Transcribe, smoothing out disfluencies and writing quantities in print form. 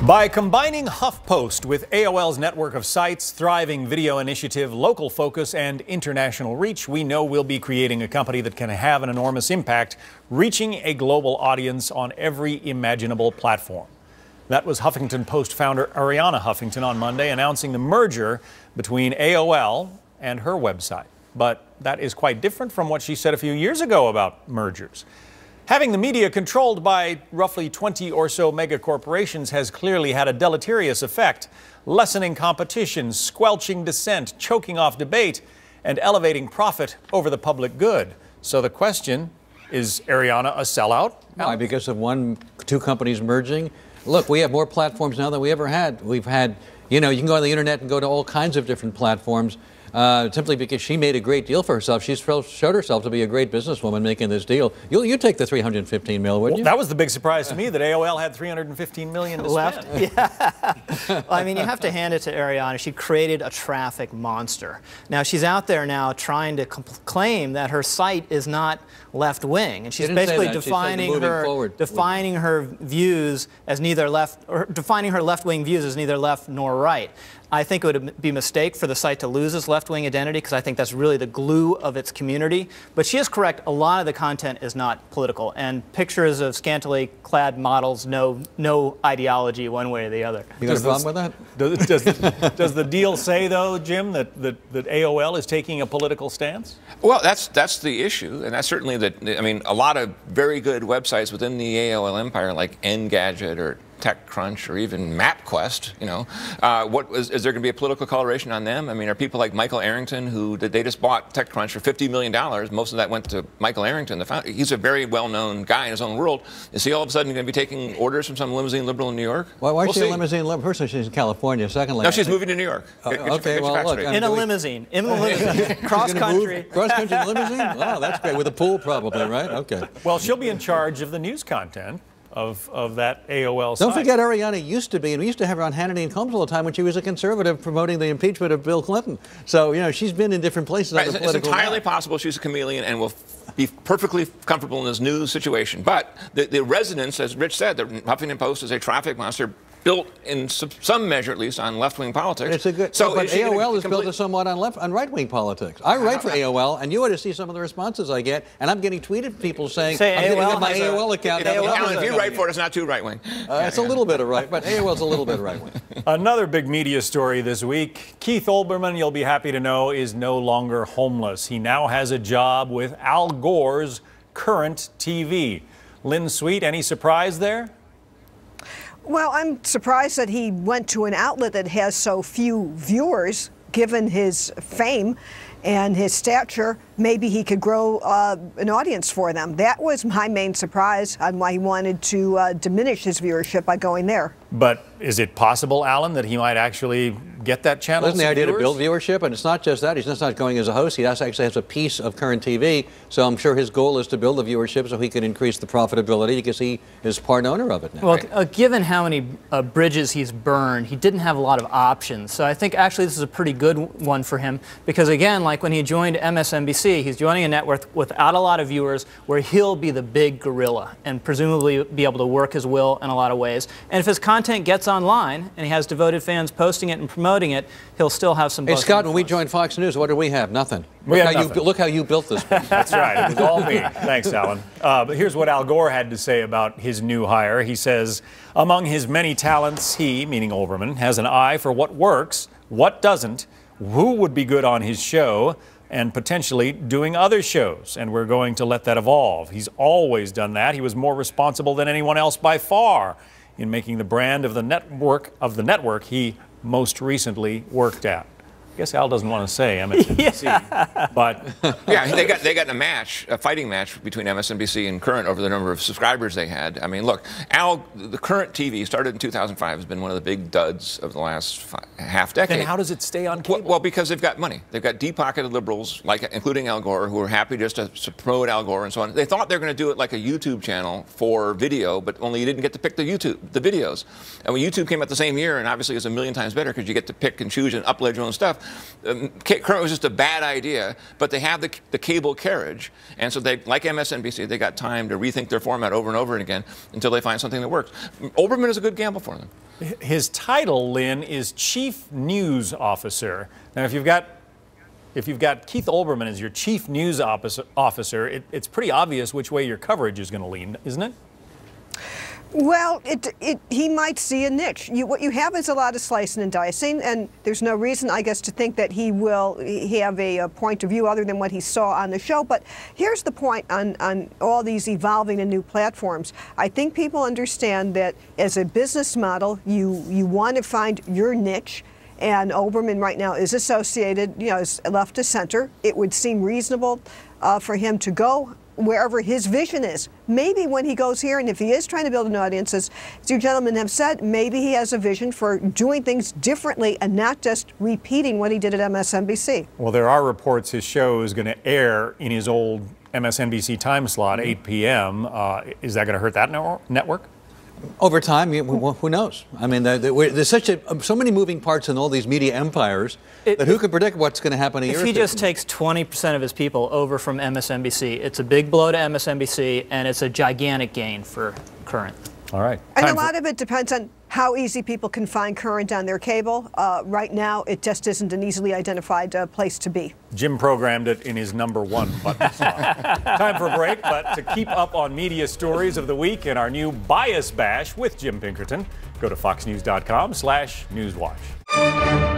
By combining HuffPost with AOL's network of sites, thriving video initiative, local focus, and international reach, we know we'll be creating a company that can have an enormous impact, reaching a global audience on every imaginable platform. That was Huffington Post founder Arianna Huffington on Monday announcing the merger between AOL and her website. But that is quite different from what she said a few years ago about mergers. Having the media controlled by roughly 20 or so mega corporations has clearly had a deleterious effect, lessening competition, squelching dissent, choking off debate, and elevating profit over the public good. So the question, is Arianna a sellout? Why? Because of two companies merging? Look, we have more platforms now than we ever had. We've had, you can go on the internet and go to all kinds of different platforms. Simply because she made a great deal for herself. She's showed herself to be a great busswoman making this deal. You take the $315 million, wouldn't you? That was the big surprise to me, that AOL had $315 million to left. spend. Yeah. Well, I mean, you have to hand it to Arianna. She created a traffic monster. Now, she's out there now trying to claim that her site is not left-wing, and she's basically defining her views as neither left, or defining her left-wing views as neither left nor right. I think it would be a mistake for the site to lose its left-wing identity, because I think that's really the glue of its community. But she is correct, a lot of the content is not political, and pictures of scantily clad models, no ideology one way or the other. You got a problem with that? Does the deal say, though, Jim, that AOL is taking a political stance? Well, that's the issue, and that's certainly I mean, a lot of very good websites within the AOL empire, like Engadget or TechCrunch or even MapQuest, is there going to be a political coloration on them? I mean, are people like Michael Arrington, who they just bought TechCrunch for $50 million, most of that went to Michael Arrington, the founder. He's a very well-known guy in his own world. Is he all of a sudden going to be taking orders from some limousine liberal in New York? Why is she a limousine liberal? First, she's in California. Secondly, no, she's moving to New York. Okay, well, look. In a limousine. Cross-country. Cross-country limousine? Wow, that's great. With a pool, probably, right? Okay. Well, she'll be in charge of the news content of that AOL site. Don't forget, Arianna used to be, and we used to have her on Hannity and Combs all the time when she was a conservative promoting the impeachment of Bill Clinton. So, she's been in different places. Right, it's entirely possible she's a chameleon and will be perfectly comfortable in this new situation. But the resonance, as Rich said, the Huffington Post is a traffic monster built in some measure, at least, on left-wing politics. It's a good. So but AOL is built somewhat on right-wing politics. I write for AOL, and you ought to see some of the responses I get, and I'm getting tweeted people saying, I'm getting on my AOL account. Alan, if you write for it, it's not too right-wing. It's a little bit of right, but AOL's a little bit of right-wing. Another big media story this week. Keith Olbermann, you'll be happy to know, is no longer homeless. He now has a job with Al Gore's Current TV. Lynn Sweet, any surprise there? Well, I'm surprised that he went to an outlet that has so few viewers, given his fame and his stature. Maybe he could grow an audience for them. That was my main surprise on why he wanted to diminish his viewership by going there. But is it possible, Alan, that he might actually get that channel? Isn't the idea to build viewership? And it's not just that. He's just not going as a host. He actually has a piece of Current TV. So I'm sure his goal is to build the viewership so he can increase the profitability, because he is part owner of it now. Well, given how many bridges he's burned, he didn't have a lot of options. So I think actually this is a pretty good one for him, because again, like when he joined MSNBC, he's joining a network without a lot of viewers, where he'll be the big gorilla and presumably be able to work his will in a lot of ways. And if his content gets online and he has devoted fans posting it and promoting it, he'll still have some. Hey, Scott, when we joined Fox News, what did we have? Nothing. Look how you built this. That's right. It was all me. Thanks, Alan. But here's what Al Gore had to say about his new hire. He says, among his many talents, he, meaning Olbermann, has an eye for what works, what doesn't, who would be good on his show, and potentially doing other shows, and we're going to let that evolve. He's always done that. He was more responsible than anyone else by far in making the brand of the network he most recently worked at. I guess Al doesn't want to say MSNBC, but yeah, they got a fighting match between MSNBC and Current over the number of subscribers they had. I mean, look, Al, the Current TV started in 2005, has been one of the big duds of the last half decade. Then how does it stay on cable? Well, because they've got money. They've got deep-pocketed liberals, including Al Gore, who are happy just to promote Al Gore and so on. They thought they were going to do it like a YouTube channel for video, but only you didn't get to pick the videos. And when YouTube came out the same year, and obviously it's a million times better because you get to pick and choose and upload your own stuff, Current was just a bad idea, but they have the cable carriage, and so they, like MSNBC, they got time to rethink their format over and over again until they find something that works. Olbermann is a good gamble for them. His title, Lynn, is Chief News Officer. Now, if you've got Keith Olbermann as your Chief News Officer, it's pretty obvious which way your coverage is going to lean, isn't it? Well, he might see a niche. What you have is a lot of slicing and dicing, and there's no reason, I guess, to think that he will have a point of view other than what he saw on the show. But here's the point on all these evolving and new platforms. I think people understand that as a business model, you want to find your niche. And Olbermann right now is associated, is left to center. It would seem reasonable for him to go wherever his vision is. Maybe when he goes here, and if he is trying to build an audience, as you gentlemen have said, maybe he has a vision for doing things differently and not just repeating what he did at MSNBC. Well, there are reports his show is going to air in his old MSNBC time slot, 8 p.m. Is that going to hurt that network? Over time, who knows? I mean, there's so many moving parts in all these media empires that who can predict what's going to happen a year or two? If he just takes 20% of his people over from MSNBC, it's a big blow to MSNBC, and it's a gigantic gain for Current. All right. And a lot of it depends on how easy people can find Current on their cable. Right now, it just isn't an easily identified place to be. Jim programmed it in his #1 button slot. Time for a break, but to keep up on media stories of the week and our new Bias Bash with Jim Pinkerton, go to foxnews.com/newswatch.